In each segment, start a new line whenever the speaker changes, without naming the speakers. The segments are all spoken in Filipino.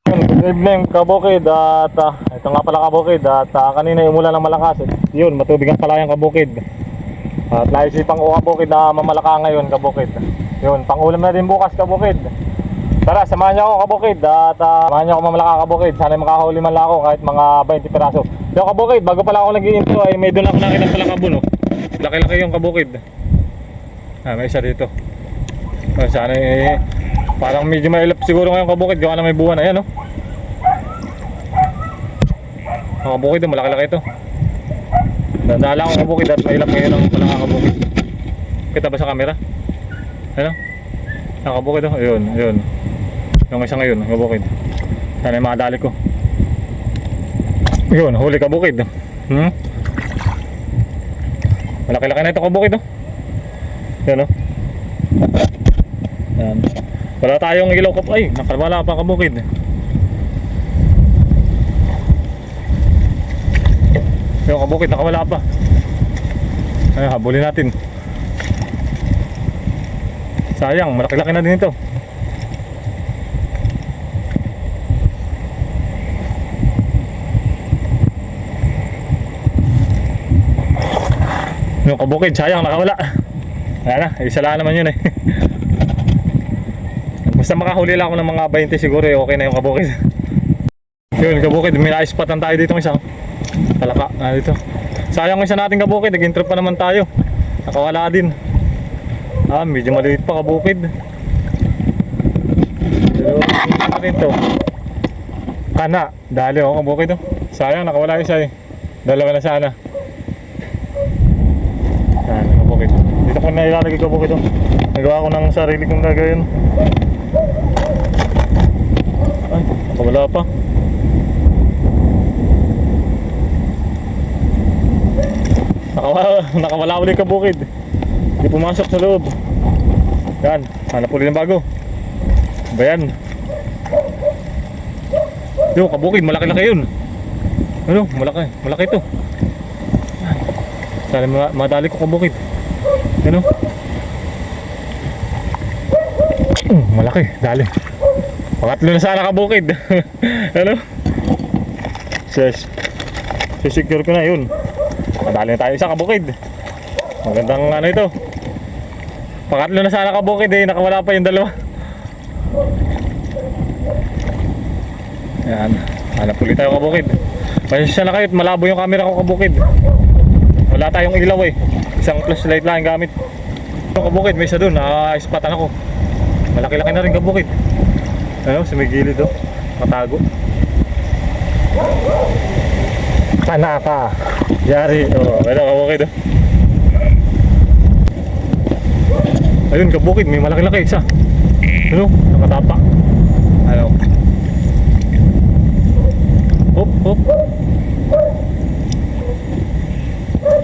Good evening kabukid at ito nga pala kabukid at kanina yung umulan ng malakas yun matubig ang palayang kabukid at naisipan ko kabukid na mamalaka ngayon kabukid yun pangulam na din bukas kabukid. Tara samahan niyo ako kabukid at samahan niyo ako mamalaka kabukid, sana makahuli man lang ako kahit mga 20 piraso. Yo kabukid, bago pala ako nag-i-intro ay may doon ako nakita ng palakabon oh. Laki-laki yung kabukid. May isa dito. Sana parang medyo mailap siguro ngayon kabukid, gawa na may buwan. Ayan oh. Ang kabukid oh, malaki-laki ito. Nadala akong kabukid at mailap ngayon ang palang kabukid. Kita ba sa camera? Ano? Ang kabukid oh, ayun, ayun. Yung isa ngayon, kabukid. Sana yung makadali ko. Ayun, huli kabukid. Malaki-laki na ito kabukid oh. Yan oh. Yan. Wala tayong ilaw kap. Ay, nakawala pa kabukid. Yung kabukid nakawala pa. Ay, habulin natin. Sayang, malaki-laki na din ito. Yung kabukid, sayang, nakawala. Ayan na, isa lang naman yun eh. Basta makahuli lang ako ng mga 20 siguro eh, okay na yung kabukid. Yun kabukid, may na-spot tayo dito ng isang talaka na dito. Sayang isa natin kabukid, nag-intro pa naman tayo. Nakawala din. Medyo maliit pa kabukid. Pero ano rin to? Kana, dali ako kabukid oh. Sayang, nakawala isa eh. Dalawa na sana. Yan, kabukid. Dito ko na ilalagay kabukid oh. Nagawa ko ng sarili kong gagawin. Ay, nakawala pa. Nakawala ulit kabukid. Hindi pumasok sa loob. Yan, hanap ulit ng bago. Bayan. Yung kabukid, malaki-laki yun. Ano, malaki, malaki ito. Sana madali ko kabukid. Ano? Malaki, dali. Pangatlo na sana kabukid. Ano? Sisecure ko na yun. Madali na tayo isa kabukid. Magandang ano ito. Pangatlo na sana kabukid eh, nakawala pa yung dalawa. Ayan, hanap ulit tayo kabukid. Pasensya na kayo, malabo yung camera ko kabukid. Wala tayong ilaw eh. Isang flashlight lang yung gamit. Yung kabukid, may isa dun, spatan ako. Malaki-laki na rin kabukid. Ano, sumigilid oh. Matago. Kana ka. Yari. Oh, ano kabukid oh. Ayun kabukid, may malaki-laki isa. Ano? Nakatapa. Ano? Hop, hop.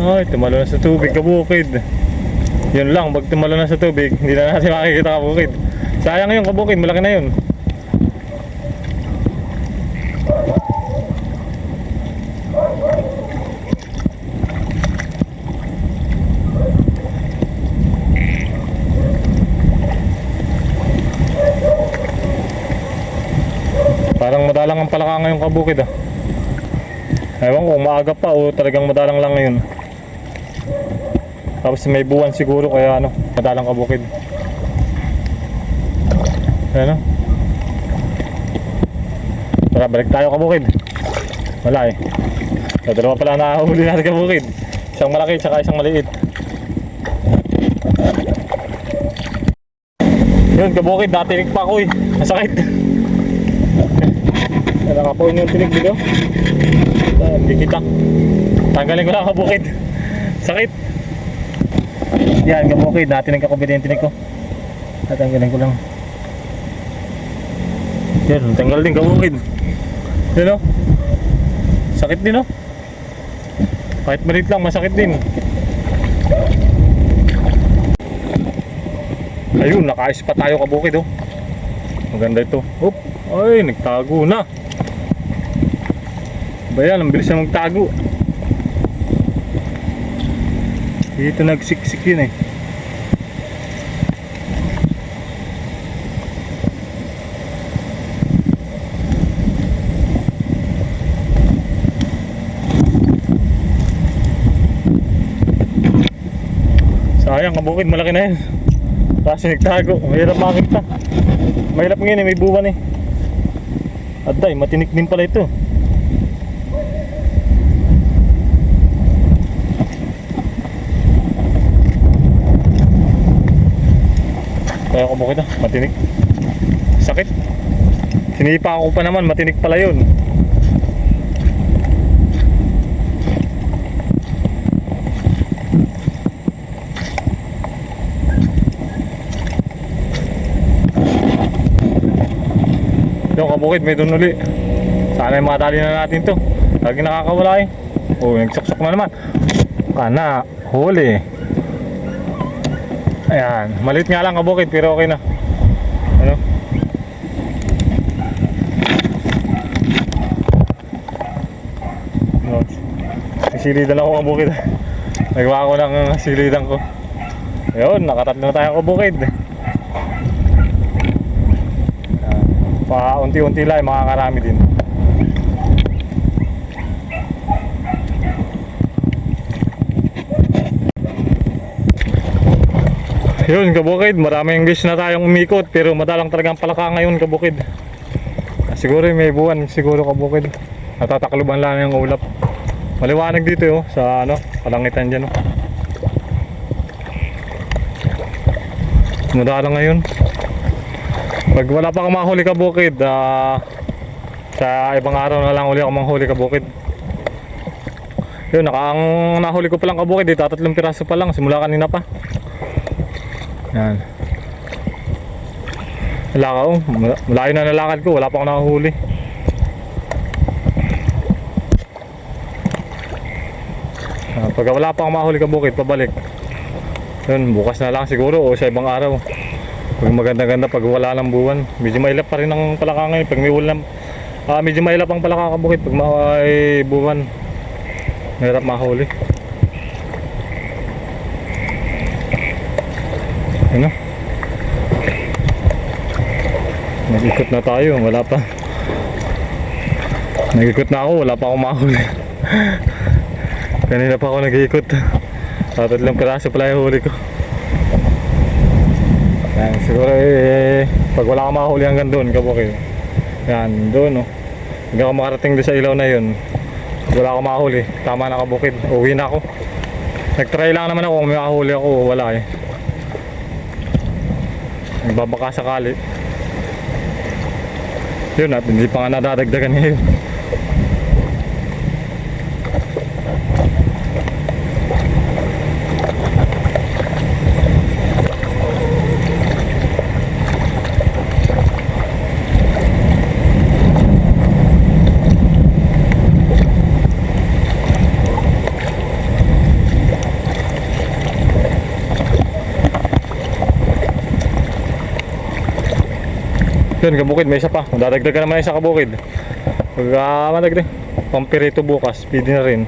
Ay, tumalo na sa tubig kabukid. Yun lang, pag tumalo na sa tubig, hindi na natin makikita kabukid. Sayang yung kabukid, malaki na yun. Parang madalang ang palaka ngayong kabukid ah. Ewan ko kung maaga pa o talagang madalang lang ngayon. Tapos may buwan siguro kaya ano, madalang kabukid. Ayan o. Tara, balik tayo kabukid. Wala eh. So, dalawa pala nakahuli natin kabukid. Isang malaki at isang maliit. Yun kabukid, datinig pa ako eh. Masakit. Nakapuin yung tinig dito. Hindi kita. Tanggalin ko lang kabukid. Sakit. Yan kabukid, natinig ako yung tinig ko. Tatanggalin ko lang. Yan, tanggal din kabukid. Yan o. Sakit din o. Kahit maliit lang, masakit din. Ayun, naka-ice pa tayo kabukid o. Maganda ito. Oop. Ay, nagtago na. Bayan, ang bilis na magtago. Dito nagsiksik yun eh. Sayang, kabukid, malaki na yan. Kasi nagtago, mahirap makita. Mahirap ngayon, may buwan eh. Aday, matinik din pala ito. Kaya kabukid na, matinik. Sakit. Sinipa ako pa naman, matinik pala yun. Yung kabukid, may dun uli. Sana yung makadali na natin to. Lagi nakakawala eh. Oh, nagsuksok na naman. Kana, huli. Ayan, maliit nga lang kabukid pero okay na. Ano? No. Silidan ako kabukid. Nagawa ko ng silidan ko. Ayun, nakatatlo na tayo kabukid. Unti-unti lang, makakarami din. Yun kabukid, maraming guys na tayong umikot pero madalang talagang palaka ngayon kabukid. Siguro may buwan, siguro kabukid. Natatakluban lang yung ulap. Maliwanag dito oh, sa ano, kalangitan dyan oh. Madalang ngayon. Pag wala pa akong mahuli kabukid, sa ibang araw na lang uli ako manghuli kabukid. Yun, ang nahuli ko pa lang kabukid, 3 piraso pa lang, simula kanina pa. Yan. Wala ka oh, malayo na nalakad ko, wala pa akong nakahuli. Pag wala pa akong mahuli kabukid, pabalik. Yun, bukas na lang siguro o sa ibang araw. Pag maganda-ganda, pag wala ng buwan, medyo mailap pa rin ang palaka ngayon. Pag may ulan, medyo mailap ang palaka kabukid. Pag may buwan, mahirap mahuli. Ano? Nag-ikot na tayo, wala pa. Nag-ikot na ako, wala pa akong mahuli. Kanina pa ako nag-ikot. 3 piraso pala yung huli ko. Yan, siguro pag wala ka makahuli hanggang doon kabukid. Yan, doon oh. Hindi ako makarating doon sa ilaw na yun. Pag wala ako makahuli, tama na kabukid. Uwi na ako. Nag-try lang naman ako kung may makahuli ako o wala eh. Nagbabaka sakali. Yun at hindi pa nga nadadagdagan ngayon. Yun kabukid, may isa pa. Dadagdagan naman isa kabukid. Pag madagdag, pampirito bukas, pwede na rin.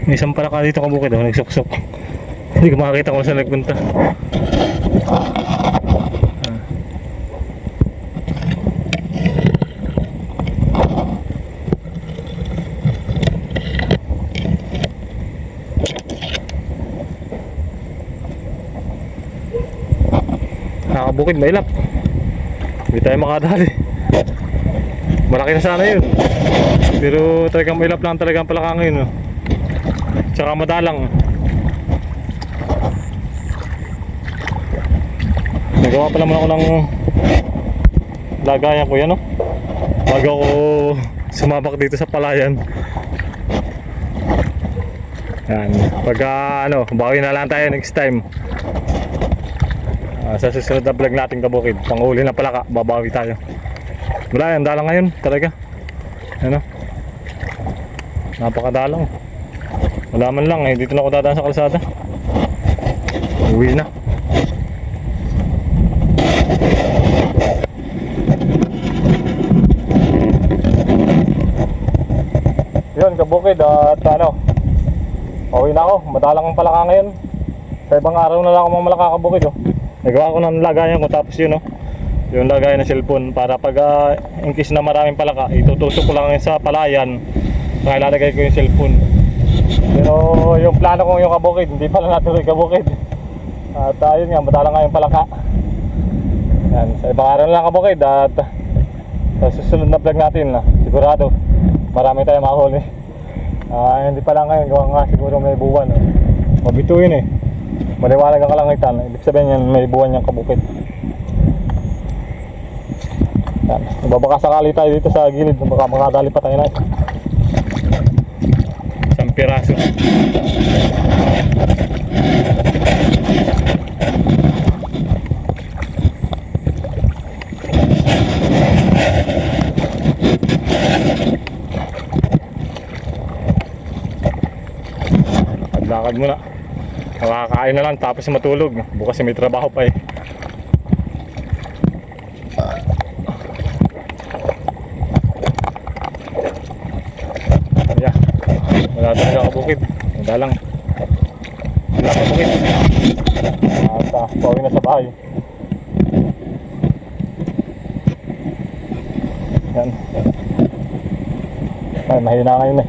May isang palaka dito kabukid oh, nagsuksok. Hindi ko makakita kung saan nagpunta. Nakabukid, mailap. Hindi tayo makadali. Malaki na sana yun. Pero talagang mailap lang talagang palaka ngayon oh. Tsaka madalang. Nagawa pa naman ako ng lagayan ko yan, no? Bago ako sumabak dito sa palayan. Yan. Pagka bawi na lang tayo next time. Sa susunod na vlog natin kabukid, panghuli na palaka, babawi tayo. Wala yan, dalang ngayon talaga. Ano? Napakadalang. Wala man lang dito na ako dadaan sa kalsada. Uwi na. Yun kabukid at ano, pauwi na ako. Madalang ang palaka ngayon. Sa ibang araw na lang ako mamalaka kabukid oh. Nagawa ko ng lagayan ko tapos yun oh, yung lagayan ng cellphone para pag in case na maraming palaka, itutusok ko lang yun sa palayan. Kaya ilalagay ko yung cellphone. Pero yung plano ko yung kabukid, hindi pala natuloy kabukid. At ayun nga, madalang nga yung palaka. Yan, sa ibang araw na lang kabukid at sa susunod na vlog natin sigurado marami tayong mahuli. Hindi pa lang ngayon, gawa nga siguro may buwan mabituin maliwanag ang kalangitan, ibig sabihin yan may buwan yung kabukid. Yan, baka sakali tayo dito sa gilid, baka makadali pa tayo na isang piraso. Lakad muna, makakain na lang tapos matulog, bukas may trabaho pa yeah. Wala talaga kabukid, madalang wala kabukid at pauwi na sa bahay. Yan, ay mahina ngayon